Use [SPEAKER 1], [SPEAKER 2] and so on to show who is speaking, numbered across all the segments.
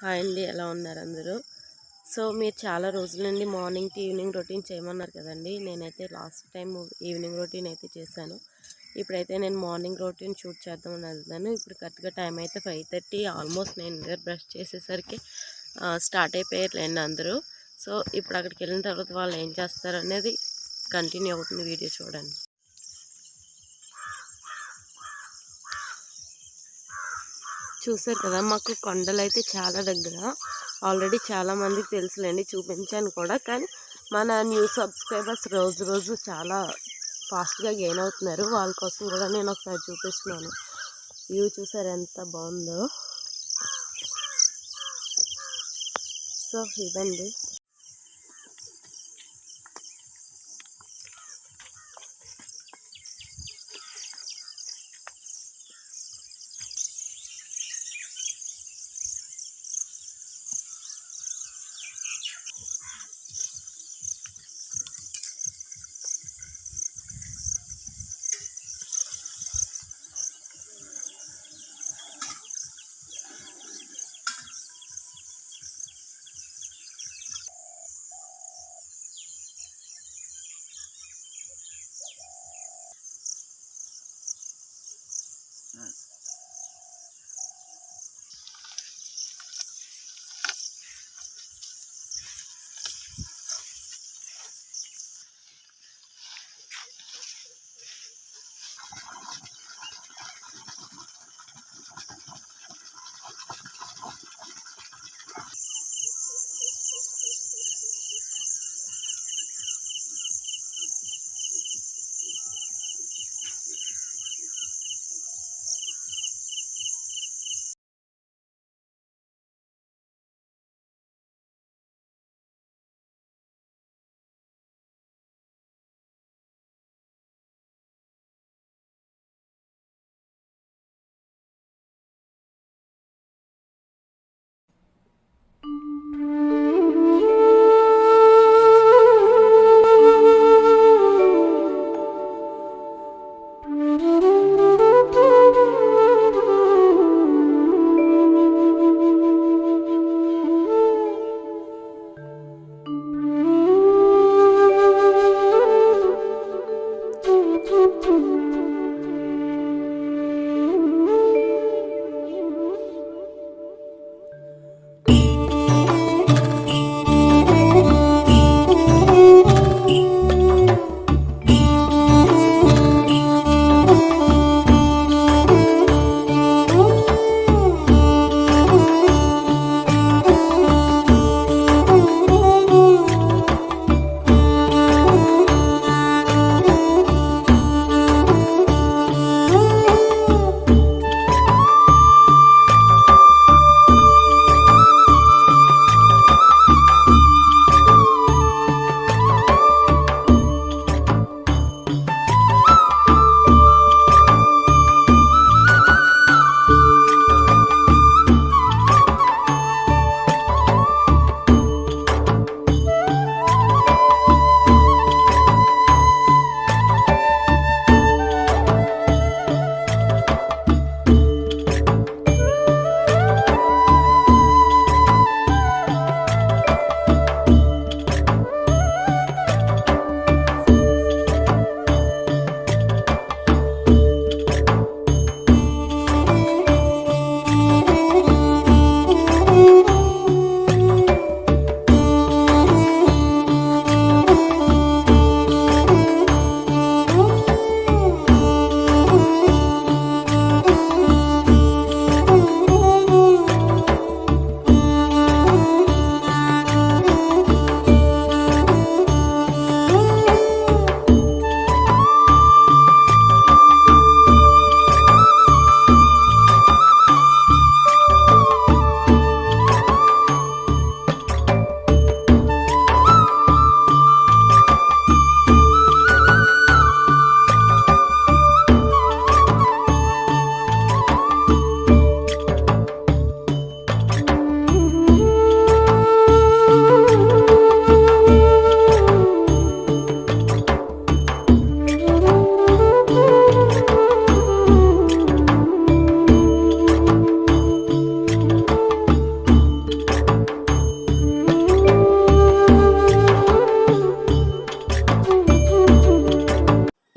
[SPEAKER 1] Hi అండి, ఎలా ఉన్నారు అందరూ? సో మీరు చాలా రోజుల నుండి మార్నింగ్ టు ఈవినింగ్ రొటీన్ చేయమన్నారు కదండి. నేనైతే లాస్ట్ టైం ఈవినింగ్ రొటీన్ అయితే చేశాను. ఇప్పుడైతే నేను మార్నింగ్ రొటీన్ షూట్ చేద్దామని వెళ్తాను. ఇప్పుడు కరెక్ట్గా టైం అయితే 5:30. ఆల్మోస్ట్ నేను బ్రష్ చేసేసరికి స్టార్ట్ అయిపోయారులేండి అందరూ. సో ఇప్పుడు అక్కడికి వెళ్ళిన తర్వాత వాళ్ళు ఏం చేస్తారు అనేది కంటిన్యూ అవుతుంది, వీడియో చూడండి. చూసారు కదా, మాకు కొండలు అయితే చాలా దగ్గర. ఆల్రెడీ చాలామందికి తెలుసులేండి, చూపించాను కూడా. కానీ మన న్యూ సబ్స్క్రైబర్స్ రోజు రోజు చాలా ఫాస్ట్గా గెయిన్ అవుతున్నారు. వాళ్ళ కోసం కూడా నేను ఒకసారి చూపిస్తున్నాను. వ్యూ చూసారు ఎంత బాగుందో. సో ఇదండి.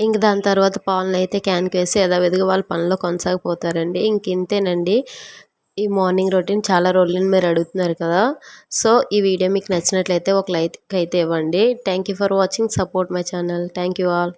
[SPEAKER 1] ఇంక దాని తర్వాత పాలను అయితే క్యాన్కి వేసి యథావిధిగా వాళ్ళ పనిలో కొనసాగిపోతారండి. ఇంక ఇంతేనండి ఈ మార్నింగ్ రొటీన్. చాలా రోజుల నుండి మీరు అడుగుతున్నారు కదా. సో ఈ వీడియో మీకు నచ్చినట్లయితే ఒక లైక్ అయితే ఇవ్వండి. Thank you for watching. Support my channel. Thank you all.